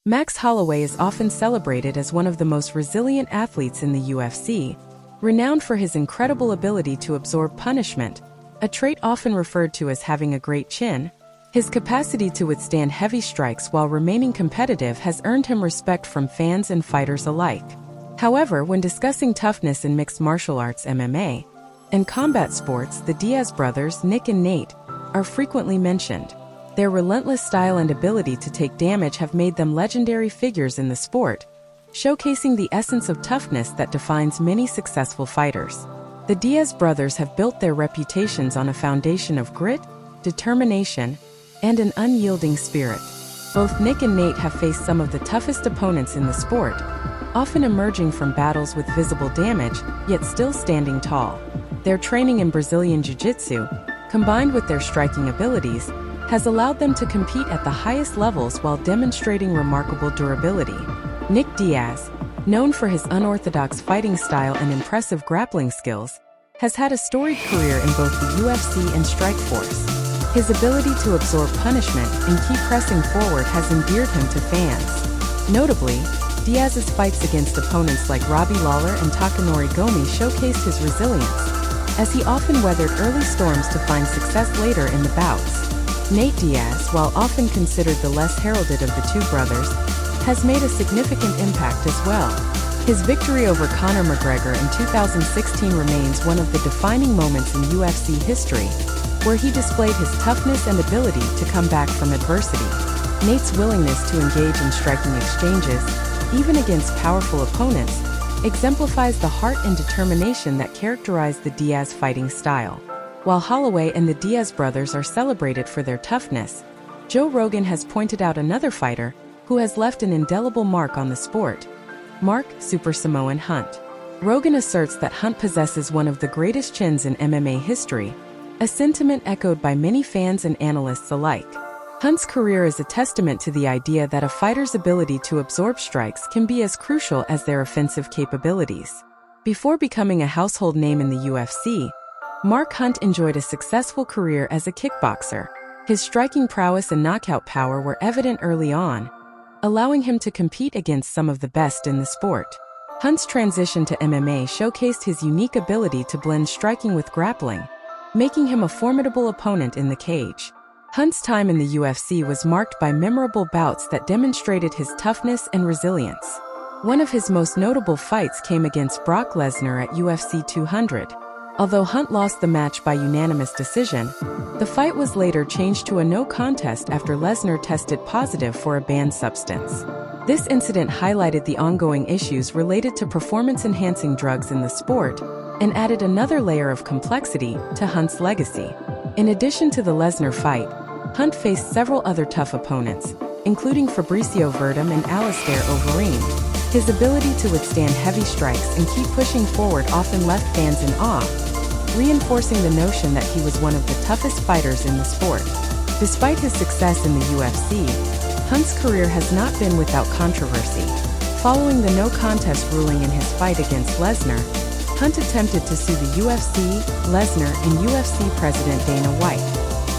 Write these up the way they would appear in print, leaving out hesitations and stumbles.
Max Holloway is often celebrated as one of the most resilient athletes in the UFC, renowned for his incredible ability to absorb punishment, a trait often referred to as having a great chin. His capacity to withstand heavy strikes while remaining competitive has earned him respect from fans and fighters alike. However, when discussing toughness in mixed martial arts (MMA) and combat sports, the Diaz brothers, Nick and Nate, are frequently mentioned. Their relentless style and ability to take damage have made them legendary figures in the sport, showcasing the essence of toughness that defines many successful fighters. The Diaz brothers have built their reputations on a foundation of grit, determination, and an unyielding spirit. Both Nick and Nate have faced some of the toughest opponents in the sport, often emerging from battles with visible damage, yet still standing tall. Their training in Brazilian Jiu-Jitsu, combined with their striking abilities, has allowed them to compete at the highest levels while demonstrating remarkable durability. Nick Diaz, known for his unorthodox fighting style and impressive grappling skills, has had a storied career in both the UFC and Strikeforce. His ability to absorb punishment and keep pressing forward has endeared him to fans. Notably, Diaz's fights against opponents like Robbie Lawler and Takanori Gomi showcased his resilience, as he often weathered early storms to find success later in the bouts. Nate Diaz, while often considered the less heralded of the two brothers, has made a significant impact as well. His victory over Conor McGregor in 2016 remains one of the defining moments in UFC history, where he displayed his toughness and ability to come back from adversity. Nate's willingness to engage in striking exchanges, even against powerful opponents, exemplifies the heart and determination that characterize the Diaz fighting style. While Holloway and the Diaz brothers are celebrated for their toughness, Joe Rogan has pointed out another fighter who has left an indelible mark on the sport: Mark "Super Samoan" Hunt. Rogan asserts that Hunt possesses one of the greatest chins in MMA history, a sentiment echoed by many fans and analysts alike. Hunt's career is a testament to the idea that a fighter's ability to absorb strikes can be as crucial as their offensive capabilities. Before becoming a household name in the UFC, Mark Hunt enjoyed a successful career as a kickboxer. His striking prowess and knockout power were evident early on, allowing him to compete against some of the best in the sport. Hunt's transition to MMA showcased his unique ability to blend striking with grappling, making him a formidable opponent in the cage. Hunt's time in the UFC was marked by memorable bouts that demonstrated his toughness and resilience. One of his most notable fights came against Brock Lesnar at UFC 200. Although Hunt lost the match by unanimous decision, the fight was later changed to a no contest after Lesnar tested positive for a banned substance. This incident highlighted the ongoing issues related to performance-enhancing drugs in the sport and added another layer of complexity to Hunt's legacy. In addition to the Lesnar fight, Hunt faced several other tough opponents, including Fabricio Verdum and Alistair Overeem. His ability to withstand heavy strikes and keep pushing forward often left fans in awe, reinforcing the notion that he was one of the toughest fighters in the sport. Despite his success in the UFC, Hunt's career has not been without controversy. Following the no contest ruling in his fight against Lesnar, Hunt attempted to sue the UFC, Lesnar, and UFC president Dana White.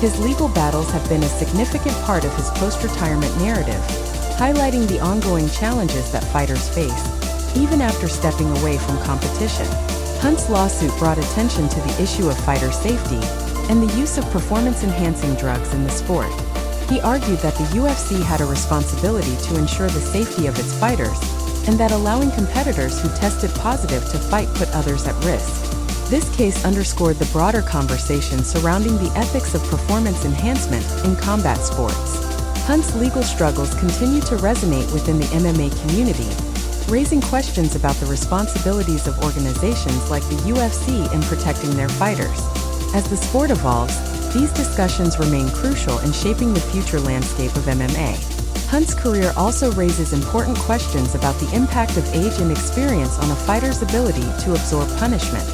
His legal battles have been a significant part of his post-retirement narrative, highlighting the ongoing challenges that fighters face, even after stepping away from competition. Hunt's lawsuit brought attention to the issue of fighter safety and the use of performance-enhancing drugs in the sport. He argued that the UFC had a responsibility to ensure the safety of its fighters, and that allowing competitors who tested positive to fight put others at risk. This case underscored the broader conversation surrounding the ethics of performance enhancement in combat sports. Hunt's legal struggles continue to resonate within the MMA community, raising questions about the responsibilities of organizations like the UFC in protecting their fighters. As the sport evolves, these discussions remain crucial in shaping the future landscape of MMA. Hunt's career also raises important questions about the impact of age and experience on a fighter's ability to absorb punishment.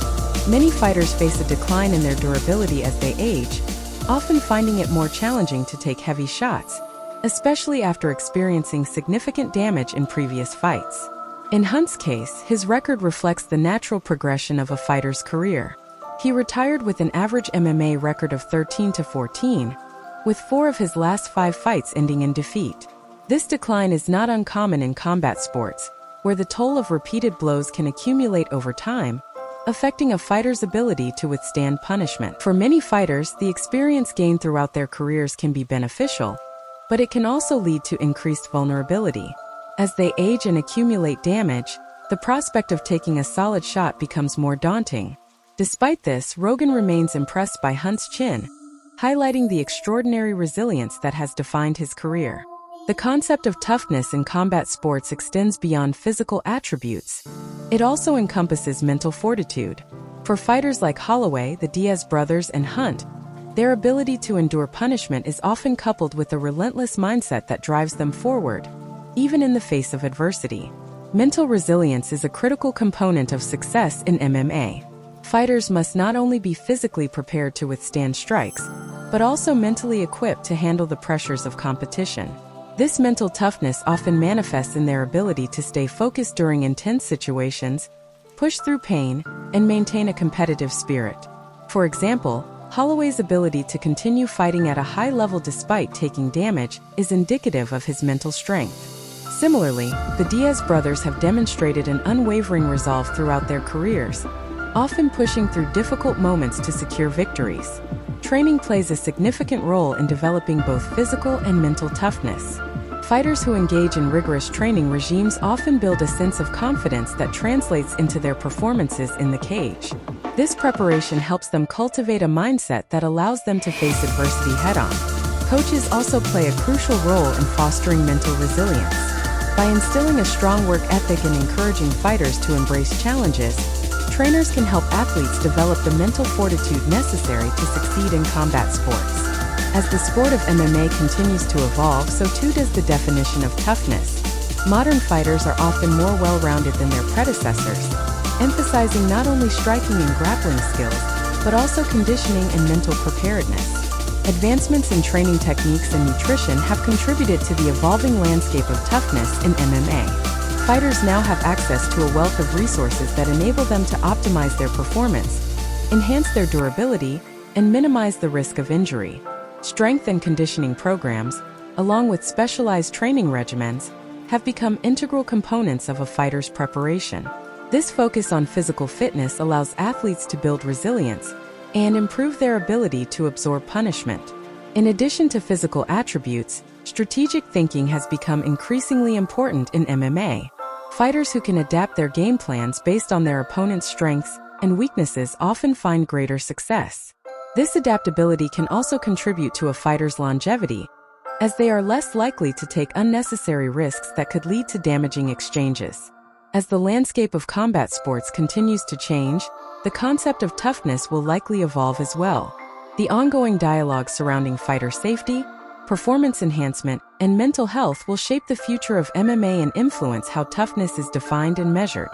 Many fighters face a decline in their durability as they age, often finding it more challenging to take heavy shots, especially after experiencing significant damage in previous fights. In Hunt's case, his record reflects the natural progression of a fighter's career. He retired with an average MMA record of 13-14, with 4 of his last 5 fights ending in defeat. This decline is not uncommon in combat sports, where the toll of repeated blows can accumulate over time, affecting a fighter's ability to withstand punishment. For many fighters, the experience gained throughout their careers can be beneficial, but it can also lead to increased vulnerability. As they age and accumulate damage, the prospect of taking a solid shot becomes more daunting. Despite this, Rogan remains impressed by Hunt's chin, highlighting the extraordinary resilience that has defined his career. The concept of toughness in combat sports extends beyond physical attributes. It also encompasses mental fortitude. For fighters like Holloway, the Diaz brothers, and Hunt, their ability to endure punishment is often coupled with a relentless mindset that drives them forward, even in the face of adversity. Mental resilience is a critical component of success in MMA. Fighters must not only be physically prepared to withstand strikes, but also mentally equipped to handle the pressures of competition. This mental toughness often manifests in their ability to stay focused during intense situations, push through pain, and maintain a competitive spirit. For example, Holloway's ability to continue fighting at a high level despite taking damage is indicative of his mental strength. Similarly, the Diaz brothers have demonstrated an unwavering resolve throughout their careers, often pushing through difficult moments to secure victories. Training plays a significant role in developing both physical and mental toughness. Fighters who engage in rigorous training regimes often build a sense of confidence that translates into their performances in the cage. This preparation helps them cultivate a mindset that allows them to face adversity head-on. Coaches also play a crucial role in fostering mental resilience. By instilling a strong work ethic and encouraging fighters to embrace challenges, trainers can help athletes develop the mental fortitude necessary to succeed in combat sports. As the sport of MMA continues to evolve, so too does the definition of toughness. Modern fighters are often more well-rounded than their predecessors, emphasizing not only striking and grappling skills, but also conditioning and mental preparedness. Advancements in training techniques and nutrition have contributed to the evolving landscape of toughness in MMA. Fighters now have access to a wealth of resources that enable them to optimize their performance, enhance their durability, and minimize the risk of injury. Strength and conditioning programs, along with specialized training regimens, have become integral components of a fighter's preparation. This focus on physical fitness allows athletes to build resilience and improve their ability to absorb punishment. In addition to physical attributes, strategic thinking has become increasingly important in MMA. Fighters who can adapt their game plans based on their opponent's strengths and weaknesses often find greater success. This adaptability can also contribute to a fighter's longevity, as they are less likely to take unnecessary risks that could lead to damaging exchanges. As the landscape of combat sports continues to change, the concept of toughness will likely evolve as well. The ongoing dialogue surrounding fighter safety, performance enhancement, and mental health will shape the future of MMA and influence how toughness is defined and measured.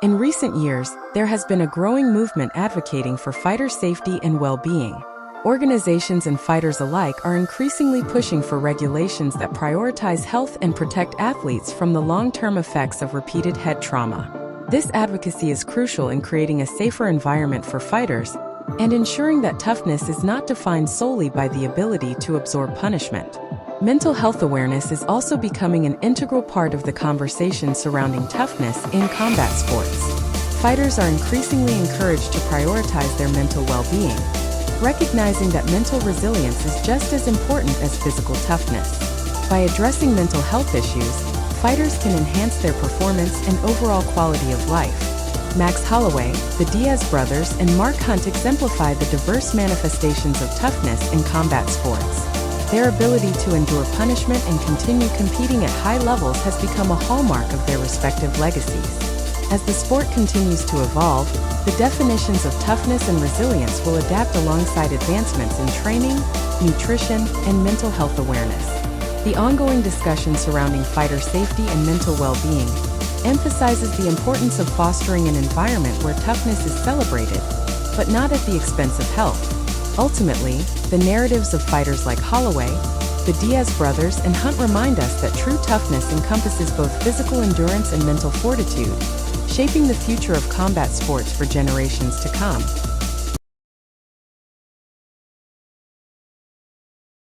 In recent years, there has been a growing movement advocating for fighter safety and well-being. Organizations and fighters alike are increasingly pushing for regulations that prioritize health and protect athletes from the long-term effects of repeated head trauma. This advocacy is crucial in creating a safer environment for fighters and ensuring that toughness is not defined solely by the ability to absorb punishment. Mental health awareness is also becoming an integral part of the conversation surrounding toughness in combat sports. Fighters are increasingly encouraged to prioritize their mental well-being, recognizing that mental resilience is just as important as physical toughness. By addressing mental health issues, fighters can enhance their performance and overall quality of life. Max Holloway, the Diaz brothers, and Mark Hunt exemplify the diverse manifestations of toughness in combat sports. Their ability to endure punishment and continue competing at high levels has become a hallmark of their respective legacies. As the sport continues to evolve, the definitions of toughness and resilience will adapt alongside advancements in training, nutrition, and mental health awareness. The ongoing discussion surrounding fighter safety and mental well-being emphasizes the importance of fostering an environment where toughness is celebrated, but not at the expense of health. Ultimately, the narratives of fighters like Holloway, the Diaz brothers, and Hunt remind us that true toughness encompasses both physical endurance and mental fortitude, shaping the future of combat sports for generations to come.